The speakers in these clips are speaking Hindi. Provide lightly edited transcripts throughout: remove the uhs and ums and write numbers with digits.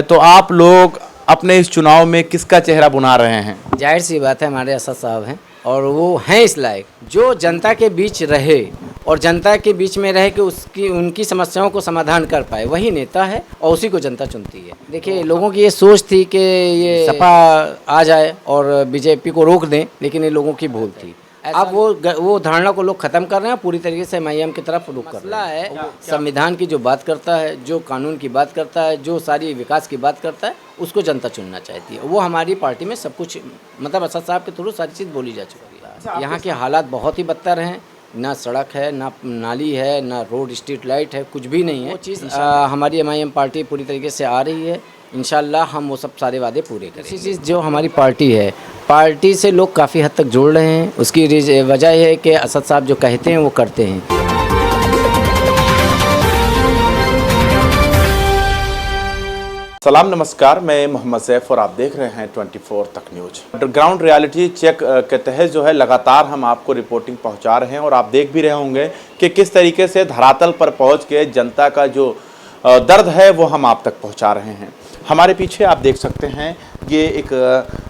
तो आप लोग अपने इस चुनाव में किसका चेहरा बुना रहे हैं? जाहिर सी बात है, हमारे असद साहब हैं और वो हैं इस लायक जो जनता के बीच रहे और जनता के बीच में रह के उसकी उनकी समस्याओं को समाधान कर पाए, वही नेता है और उसी को जनता चुनती है। देखिए, लोगों की ये सोच थी कि ये सपा आ जाए और बीजेपी को रोक दें, लेकिन ये लोगों की भूल थी। अब वो धारणा को लोग खत्म कर रहे हैं, पूरी तरीके से एमआईएम की तरफ रुख कर रहे हैं। संविधान की जो बात करता है, जो कानून की बात करता है, जो सारी विकास की बात करता है, उसको जनता चुनना चाहती है। वो हमारी पार्टी में सब कुछ, मतलब असद साहब के थ्रू सारी चीज़ बोली जा चुकी है। यहाँ के हालात बहुत ही बदतर हैं, ना सड़क है, ना नाली है, ना रोड स्ट्रीट लाइट है, कुछ भी नहीं है। वो चीज़ हमारी एमआईएम पार्टी पूरी तरीके से आ रही है। इंशाल्लाह हम वो सब सारे वादे पूरे करेंगे। इसी चीज़ जो हमारी पार्टी है, पार्टी से लोग काफ़ी हद तक जुड़ रहे हैं। उसकी वजह यह है कि असद साहब जो कहते हैं वो करते हैं। सलाम नमस्कार, मैं मोहम्मद सैफ और आप देख रहे हैं 24 तक न्यूज। अंडरग्राउंड रियलिटी चेक के तहत जो है लगातार हम आपको रिपोर्टिंग पहुंचा रहे हैं और आप देख भी रहे होंगे कि किस तरीके से धरातल पर पहुंच के जनता का जो दर्द है वो हम आप तक पहुंचा रहे हैं। हमारे पीछे आप देख सकते हैं ये एक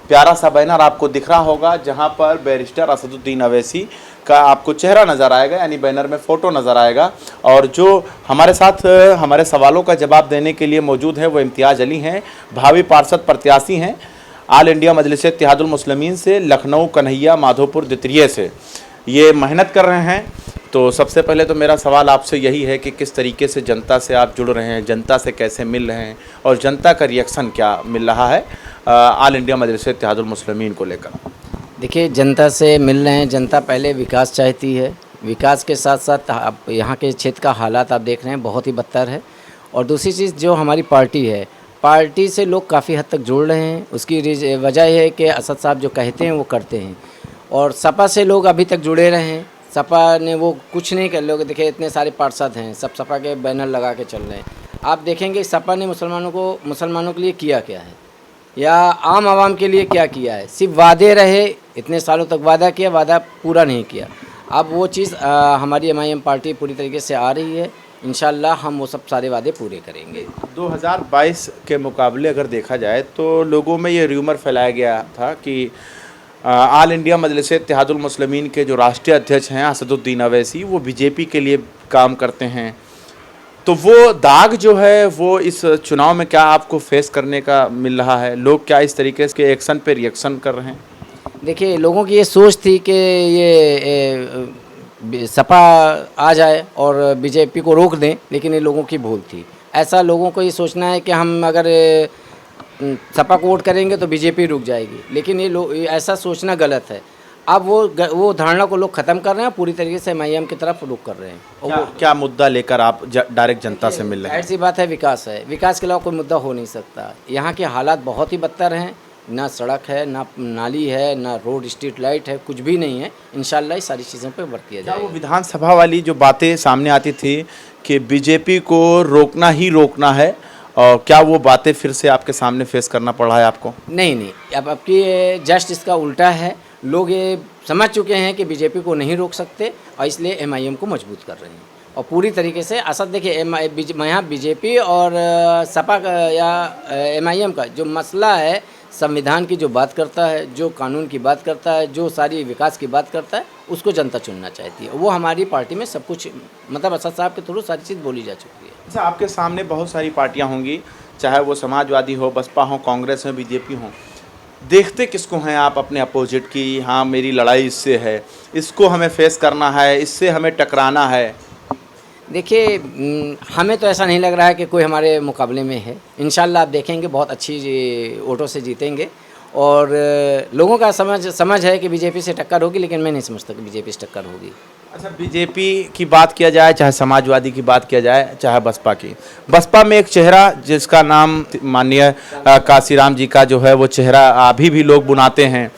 प्यारा सा बैनर आपको दिख रहा होगा, जहां पर बैरिस्टर असदुद्दीन अवैसी का आपको चेहरा नज़र आएगा, यानी बैनर में फ़ोटो नज़र आएगा। और जो हमारे साथ हमारे सवालों का जवाब देने के लिए मौजूद है वो इम्तियाज़ अली हैं, भावी पार्षद प्रत्याशी हैं आल इंडिया मजलिस-ए-इत्तेहादुल मुस्लिमीन से, लखनऊ कन्हैया माधोपुर द्वितीय से ये मेहनत कर रहे हैं। तो सबसे पहले तो मेरा सवाल आपसे यही है कि किस तरीके से जनता से आप जुड़ रहे हैं, जनता से कैसे मिल रहे हैं और जनता का रिएक्शन क्या मिल रहा है आल इंडिया मजलिस-ए-इत्तेहादुल मुस्लिमीन को लेकर? देखिए, जनता से मिल रहे हैं। जनता पहले विकास चाहती है, विकास के साथ साथ आप यहाँ के क्षेत्र का हालात आप देख रहे हैं बहुत ही बदतर है। और दूसरी चीज़ जो हमारी पार्टी है, पार्टी से लोग काफ़ी हद तक जुड़ रहे हैं। उसकी वजह यह है कि असद साहब जो कहते हैं वो करते हैं। और सपा से लोग अभी तक जुड़े रहे हैं। सपा ने वो कुछ नहीं कर, लोग देखिए इतने सारे पार्षद हैं, सब सपा के बैनर लगा के चल रहे हैं। आप देखेंगे सपा ने मुसलमानों के लिए किया क्या है या आम आवाम के लिए क्या किया है। सिर्फ वादे रहे, इतने सालों तक वादा किया, वादा पूरा नहीं किया। अब वो चीज़ हमारी एमआईएम पार्टी पूरी तरीके से आ रही है। इंशाल्लाह हम वो सब सारे वादे पूरे करेंगे। 2022 के मुकाबले अगर देखा जाए तो लोगों में ये र्यूमर फैलाया गया था कि आल इंडिया मजलिस-ए-इत्तेहादुल मुस्लिमीन के जो राष्ट्रीय अध्यक्ष हैं असदुद्दीन अवैसी, वो बीजेपी के लिए काम करते हैं। तो वो दाग जो है वो इस चुनाव में क्या आपको फेस करने का मिल रहा है? लोग क्या इस तरीके के एक्शन पे रिएक्शन कर रहे हैं? देखिए, लोगों की ये सोच थी कि ये सपा आ जाए और बीजेपी को रोक दें, लेकिन ये लोगों की भूल थी। ऐसा लोगों को ये सोचना है कि हम अगर सपा को वोट करेंगे तो बीजेपी रुक जाएगी, लेकिन ये ऐसा सोचना गलत है। अब वो धारणा को लोग ख़त्म कर रहे हैं, पूरी तरीके से एमआईएम की तरफ रुख कर रहे हैं। और क्या मुद्दा लेकर आप डायरेक्ट जनता से मिल रहे हैं? ऐसी बात है, विकास है। विकास के अलावा कोई मुद्दा हो नहीं सकता। यहाँ के हालात बहुत ही बदतर हैं, ना सड़क है, ना नाली है, ना रोड स्ट्रीट लाइट है, कुछ भी नहीं है। इंशाल्लाह इस सारी चीज़ों पर वर्क किया जाएगा। वो विधानसभा वाली जो बातें सामने आती थी कि बीजेपी को रोकना ही रोकना है, और क्या वो बातें फिर से आपके सामने फेस करना पड़ रहा है आपको? नहीं, अब आपकी जस्ट इसका उल्टा है। लोग ये समझ चुके हैं कि बीजेपी को नहीं रोक सकते और इसलिए एमआईएम को मजबूत कर रहे हैं। और पूरी तरीके से असद, देखिए यहाँ बीजेपी और सपा का या एमआईएम का जो मसला है, संविधान की जो बात करता है, जो कानून की बात करता है, जो सारी विकास की बात करता है, उसको जनता चुनना चाहती है। वो हमारी पार्टी में सब कुछ, मतलब असद साहब के थ्रू सारी चीज़ बोली जा चुकी है। अच्छा, आपके सामने बहुत सारी पार्टियां होंगी, चाहे वो समाजवादी हो, बसपा हो, कांग्रेस हो, बीजेपी हो। देखते किसको हैं आप अपने अपोजिट की? हाँ, मेरी लड़ाई इससे है, इसको हमें फेस करना है, इससे हमें टकराना है। देखिए, हमें तो ऐसा नहीं लग रहा है कि कोई हमारे मुकाबले में है। इंशाल्लाह आप देखेंगे बहुत अच्छी वोटों से जीतेंगे। और लोगों का समझ है कि बीजेपी से टक्कर होगी, लेकिन मैं नहीं समझता कि बीजेपी से टक्कर होगी। अच्छा, बीजेपी की बात किया जाए, चाहे समाजवादी की बात किया जाए, चाहे बसपा की, बसपा में एक चेहरा जिसका नाम माननीय काशीराम जी का जो है वो चेहरा अभी भी लोग बुनाते हैं।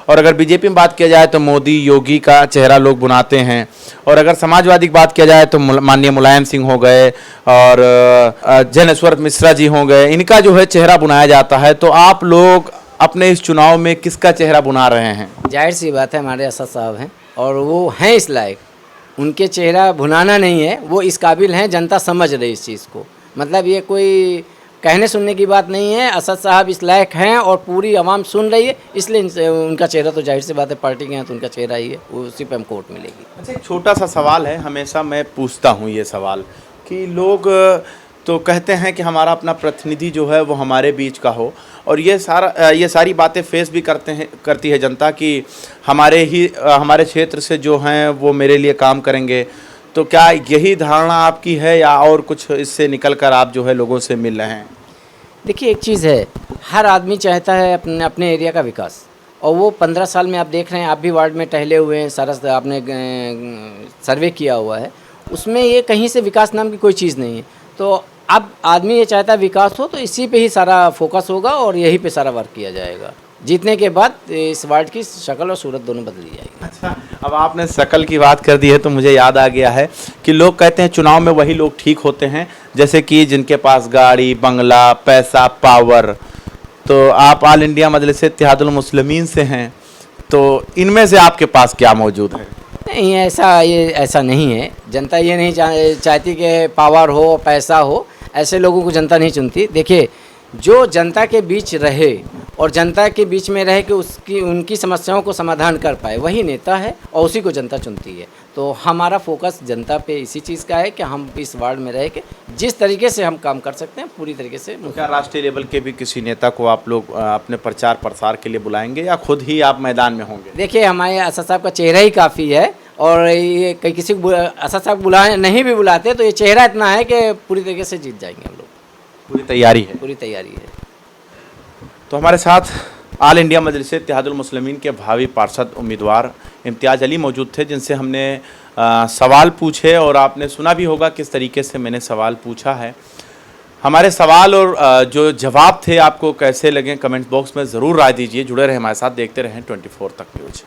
और अगर बीजेपी में बात किया जाए तो मोदी, योगी का चेहरा लोग बुनाते हैं। और अगर समाजवादी की बात किया जाए तो माननीय मुलायम सिंह हो गए और जनेश्वर मिश्रा जी हो गए, इनका जो है चेहरा बुनाया जाता है। तो आप लोग अपने इस चुनाव में किसका चेहरा बुना रहे हैं? जाहिर सी बात है, हमारे असद साहब हैं और वो हैं इस लायक। उनके चेहरा भुनाना नहीं है, वो इस काबिल हैं, जनता समझ रही इस चीज़ को। मतलब ये कोई कहने सुनने की बात नहीं है। असद साहब इस लायक हैं और पूरी आवाम सुन रही है, इसलिए उनका चेहरा तो जाहिर सी बात है, पार्टी के हैं तो उनका चेहरा ही है, उसी पे हम वोट मिलेगी। अच्छा, एक छोटा सा सवाल है, हमेशा मैं पूछता हूँ ये सवाल कि लोग तो कहते हैं कि हमारा अपना प्रतिनिधि जो है वो हमारे बीच का हो, और ये सारी बातें फेस भी करती है जनता कि हमारे क्षेत्र से जो हैं वो मेरे लिए काम करेंगे। तो क्या यही धारणा आपकी है या और कुछ इससे निकल कर आप जो है लोगों से मिल रहे हैं? देखिए, एक चीज़ है, हर आदमी चाहता है अपने अपने एरिया का विकास, और वो 15 साल में आप देख रहे हैं, आप भी वार्ड में टहले हुए हैं, सारा आपने सर्वे किया हुआ है, उसमें ये कहीं से विकास नाम की कोई चीज़ नहीं है। तो अब आदमी ये चाहता है विकास हो, तो इसी पे ही सारा फोकस होगा और यही पे सारा वर्क किया जाएगा। जीतने के बाद इस वार्ड की शक्ल और सूरत दोनों बदली जाएगी। अच्छा, अब आपने शक्ल की बात कर दी है तो मुझे याद आ गया है कि लोग कहते हैं चुनाव में वही लोग ठीक होते हैं जैसे कि जिनके पास गाड़ी, बंगला, पैसा, पावर। तो आप ऑल इंडिया मजलिस इत्तेहादुल मुस्लिमीन से हैं, तो इनमें से आपके पास क्या मौजूद है? नहीं, ऐसा नहीं है। जनता ये नहीं चाहती कि पावर हो, पैसा हो, ऐसे लोगों को जनता नहीं चुनती। देखिए, जो जनता के बीच रहे और जनता के बीच में रह के उनकी समस्याओं को समाधान कर पाए, वही नेता है और उसी को जनता चुनती है। तो हमारा फोकस जनता पे इसी चीज़ का है कि हम इस वार्ड में रह के जिस तरीके से हम काम कर सकते हैं पूरी तरीके से। क्या राष्ट्रीय लेवल के भी किसी नेता को आप लोग अपने प्रचार प्रसार के लिए बुलाएंगे या खुद ही आप मैदान में होंगे? देखिए, हमारे असद साहब का चेहरा ही काफ़ी है, और ये किसी को असद साहब बुलाए नहीं भी बुलाते तो ये चेहरा इतना है कि पूरी तरीके से जीत जाएंगे हम लोग। पूरी तैयारी है? पूरी तैयारी है। तो हमारे साथ ऑल इंडिया मजलिस इत्तेहादुल मुस्लिमीन के भावी पार्षद उम्मीदवार इम्तियाज़ अली मौजूद थे, जिनसे हमने सवाल पूछे और आपने सुना भी होगा किस तरीके से मैंने सवाल पूछा है। हमारे सवाल और जो जवाब थे आपको कैसे लगे, कमेंट बॉक्स में ज़रूर राय दीजिए। जुड़े रहें हमारे साथ, देखते रहें 24 तक न्यूज़।